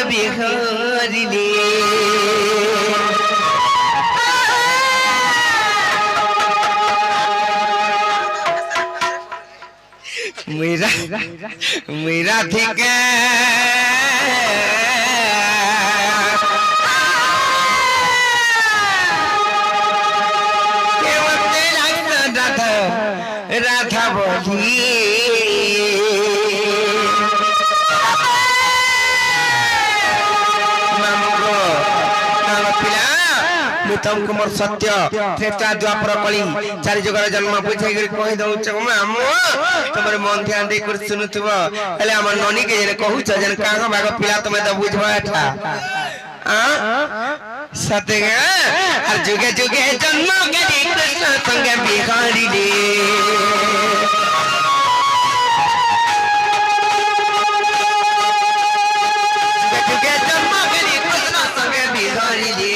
बिहारिले मेरा मेरा ठीक है राधा बोली तुमको मोर सत्य त्रेता द्वापर कली चारि जगर जन्म बुझाई कहि दउछ माम तमरे मन ध्यान दे कर सुनुथबो एले हमर ननी के जे कहूछ जन काग बाग पिला तमे त बुझबा एठा सते गे हर जुगे जुगे जन्म गदी कृष्ण संग बिहारी दे जुगे जन्म गदी कृष्ण संग बिहारी दे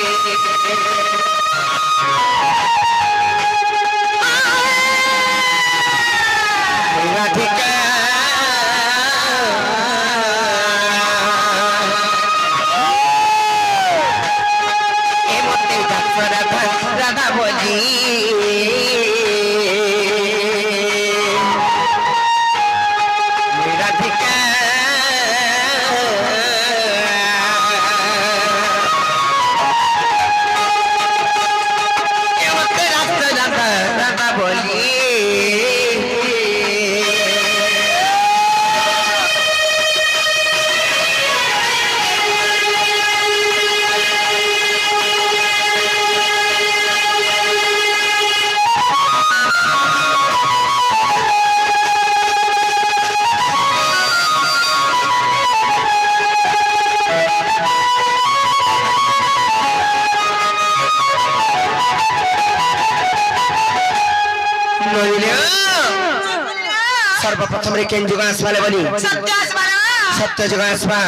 सर्वप्रथम रे केन जुग आसबाले बनी सत्य आसबाला सत्य जुग आसबा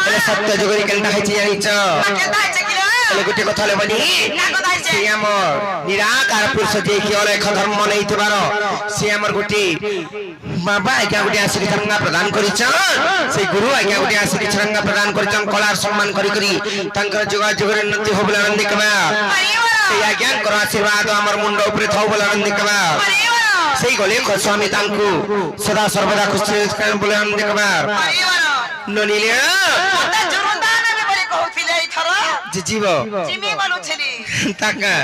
एले सत्य जुगरी केनटा हैछि जानिछ केनटा हैछि कि एले गुटे कथाले बनी ना कथा हैछि से हमर निराकार पुरुष जे कि अलेख धर्म नै थिबार से हमर गुटे बाबा आज्ञा गुटे आश्री छरंगा प्रदान करिछ से गुरु आज्ञा गुटे आश्री छरंगा प्रदान करिछ कलार सम्मान करी करी तंकर जुग जुगरे उन्नति होबला नंदी कबा से आज्ञा कर आशीर्वाद हमर मुंड ऊपर थौ बोला नंदी कबा सेई गले स्वामी तांकु सदा सर्वदा खुशी बोले हम देखबार ननिले मते जरुदान में बड़ी कहथिले इथरो जीव जिमी मानु छली ताका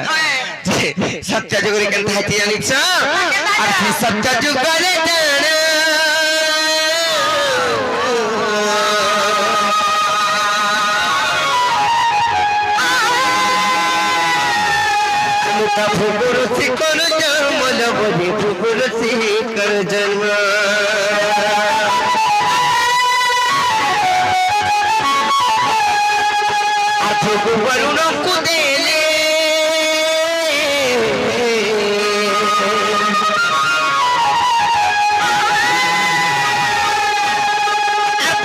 सत्य जुगरे केनता हैति जानिछ और सत्य जुगरे जान फुगुर सिकर जमल बने फुगुर सिकर जन्म फुगु वरुण को देले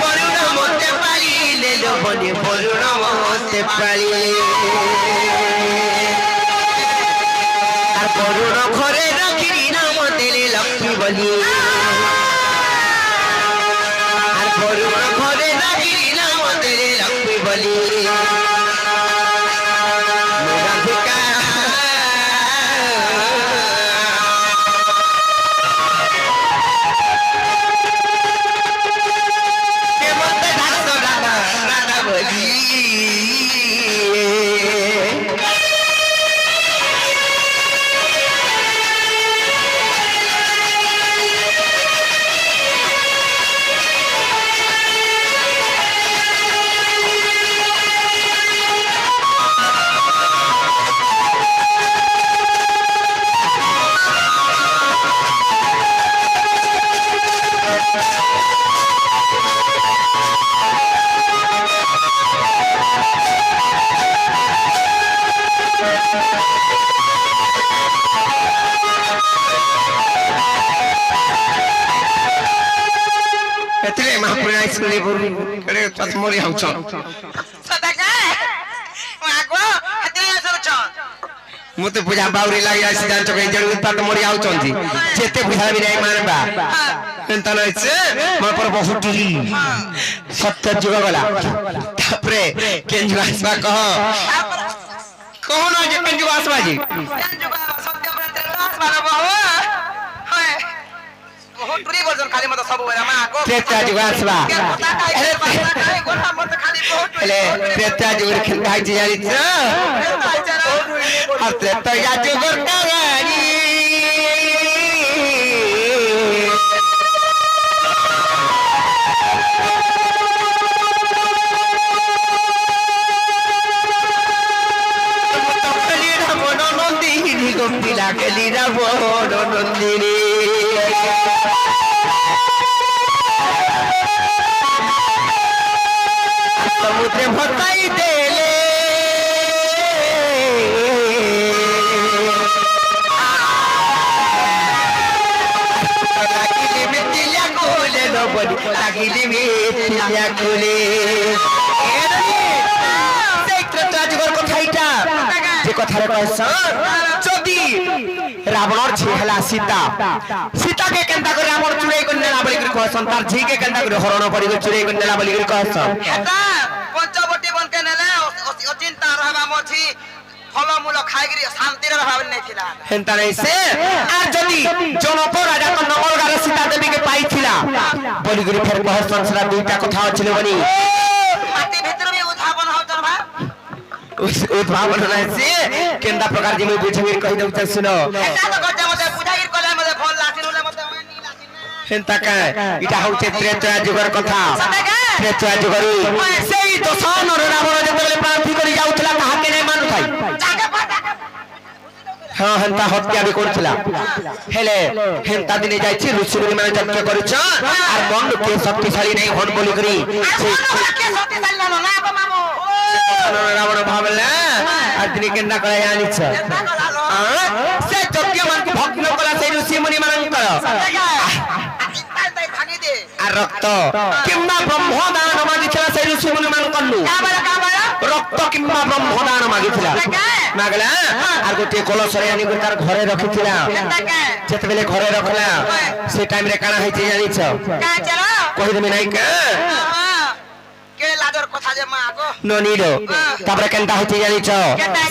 वरुण मोते पाली ले लो बने वरुण मोते पाली वरुण घरे रखी नाम देले लक्ष्मी बली वरुण घरे रखी नाम देले लक्ष्मी बली इसलिए बोली करे तत्मोरी हाउछ सदाका आगो हते असरछ मते बुझा बाउरी लागि आसी जान चके जण तत्मोरी हाउछंती जेते बुझा भी नै मानबा ହେନ୍ତା ନାଇছে ମୋ પર ବହୁଟି ସତ୍ୟ ଯୁଗ ଗଲା ତାପରେ କେନ୍ ଯୁଗ ଆସିବା କହ କହନ ଯେ କେନ୍ ଯୁଗ ଆସିବା ଯେ କେନ୍ ଯୁଗ ସତ୍ୟ ବ୍ରତରେ ଆସିବା ବହୁ ହାଏ ବହୁତ টুরি বলছন খালি মত সব বেলা মা গো ত্রেতা যুগ আসবা ହେଲେ ତ୍ରେତା ଯୁଗରେ କେନ୍ତା ହେଇଛି ଜାଣିଛ ଆଉ ତ୍ରେତା ଯୁଗର କାହାଣୀ পিলা গেলি রাবণ নন্দিনী সমুদ্রে ভটাই দেলে লাগিলি মিটিলা কোলে নবনি লাগিলি মিটিলা কোলে সেই ত্রেতা যুগর কথা এইটা যে কথারে কইছ যদি রাবণর ঝি হেলা সীতা সীতাকে কেনতা করে রাবণ চুরাই করে নেলা বলি করে কহসন তার ঝিকে কেনতা করে হরণ করি করে চুরাই করে নেলা বলি করে কহসন এটা পঞ্চবটি বনকে নেলে অচিন্তা রহবা মছি ফলমূল খাইগিরি শান্তির রহবা নেছিলা হেনতা নাইছে আর যদি জনক রাজা তো নগরগারে সীতা দেবীকে পাইছিলা বলি করে ফের কহসন সেটা দুইটা কথা আছিল বলি মাটি ভিতরে বি উদ্ভাবন হউছন ভা উদ্ভাবন নাইছে কেনতা প্রকার জিমি বুঝিমির কই দউছ শুনো এটা তো গজা মতে বুঝাইর কলে মতে ফল লাসিন হলে মতে ওই নি লাসিন হেনতা কা এটা হচ্ছে ত্রেতা যুগের কথা ত্রেতা যুগের সেই দশনর রাবণ যেতবেলে প্রার্থী করে যাউতলা কাহাকে নাই মানু থাই জাগে পাটা হ্যাঁ হেনতা হত্যা বি করছিলা হেলে হেনতা দিনে যাইছি ঋষিমুনি মানে যজ্ঞ করিছ আর মন কে শক্তিশালী নাই হন বলি করি কে সত্যি জানলা না গো মামু রাবণ ভাবলা আর দিনে কেন্দ্রা করে আনিছ সে যজ্ঞ মানকে ভগ্ন কলা সেই ঋষিমুনি মানঙ্কর ভাঙি দে আর রক্ত কিংবা ব্রহ্মদান মাগিছিলা সেই ঋষিমুনি মানঙ্কলু রক্ত কিংবা ব্রহ্মদান মাগিছিলা মাগলা আর গোটে কলসরে আনি তার ঘরে রখিছিলা যেতবেলে ঘরে রখলা সে টাইম রে কানা হইছে জানিছ কই দেমি নাই কা কে লাদর কথা যে মা গো ননিরো তারপরে কেনটা হইছে জানিছ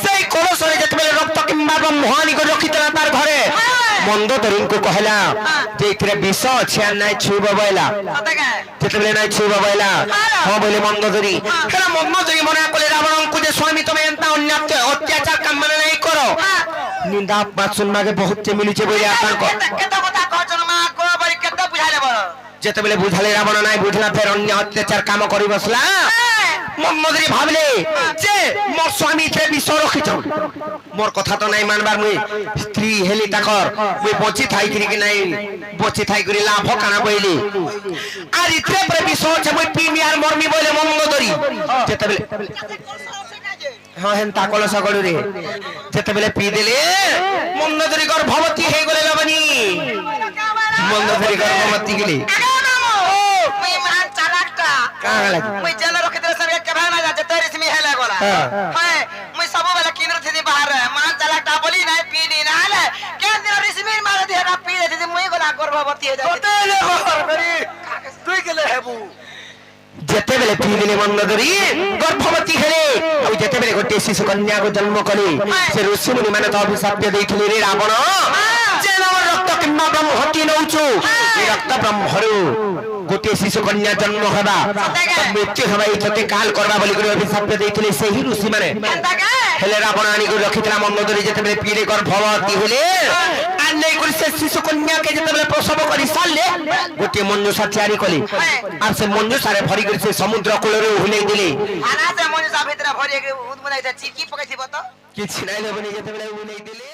সেই কলসরে যেতবেলে রক্ত কিংবা ব্রহ্মানি করে রখিছিলা তার ঘরে মন্দোদরীଙ୍କୁ কহলা যে এথিরে বিষ আছে আর নাই ছুইব বইলা যেতবেলে নাই ছুইব বইলা ହଁ বলে মন্দোদরী হেলা মন্দোদরী মনে কলে রাবণଙ୍କୁ যে স্বামী তুমি এন্তা অন্যায় অত্যাচার কাম মানে নাই করো নিন্দা পাছুন মাগে বহুত চে মিলিছে বইলা আপনার কেত কথা কহছন মা গো বলি কেত বুঝাইলে বড় যেতবেলে বুঝালে রাবণ নাই বুঝলা ফের অন্য অত্যাচার কাম করি বসলা মন্দোদরী ভাবলে যে মোর স্বামী তে বিষ রখিছ মোর কথা তো নাই মানবার মুই স্ত্রী হেলি তাকর মুই বচি থাই করি কি নাই বচি থাই করি লাভ কানা বইলি আর ইতরে পরে বিষ আছে মুই পিমি আর মরমি বইলে মন্দোদরী যেতবেলে হ্যাঁ হেনতা কলস গড়ুরে যেতবেলে পি দিলে মন্দোদরী গর্ভবতী হয়ে গলে লবনি মন্দোদরী গর্ভবতী গেলি মুই মান চালাকটা কাহা লাগি মুই জেলে রখি দে সবে কেভা না যাতে তোর ইসমি হেলা গলা হ্যাঁ মুই সব বেলা কিনর থিদি বাহার মান চালাকটা বলি নাই পিনি না হলে কেন দিন ইসমির মারে দিয়ে না পি দে মুই গলা গর্ভবতী হয়ে যাচ্ছে তোলে ঘর করি তুই গেলে হেবু যেতেবেলে পি দিলে মন্দোদরী গর্ভবতী হেলে আর যেতেবেলে গোটে শিশু কন্যাকে জন্ম কলে সে ঋষিমুনি মানে তো অভিশাপ ଦେଇଥିଲେ রে রাবণ যে আমার রক্ত কিংবা ব্রহ্ম হতি নউছু এই রক্ত ব্রহ্মরু গোটে শিশু কন্যা জন্ম হবা মৃত্যু হবা এই তোতে কাল করবা বলি করে অভিশাপ ଦେଇଥିଲେ সেই ঋষি মানে হেলে রাবণ আনি করে রখিতলা মন্দোদরী যেতেবেলে পিলে গর্ভবতী হলে আর নেই করে সে শিশু কন্যাকে যেতেবেলে প্রসব করি সারলে গোটে মঞ্জুষা তৈরি কলে আর সে মঞ্জুষারে ভরি করে সে সমুদ্র কূলরে উহলেই দিলে আনা সে মঞ্জুষা ভিতরে ভরি উদমনাইতে চিকি পকাইছিব তো কিছু নাই লেবনি যেতেবেলে উহলেই দিলে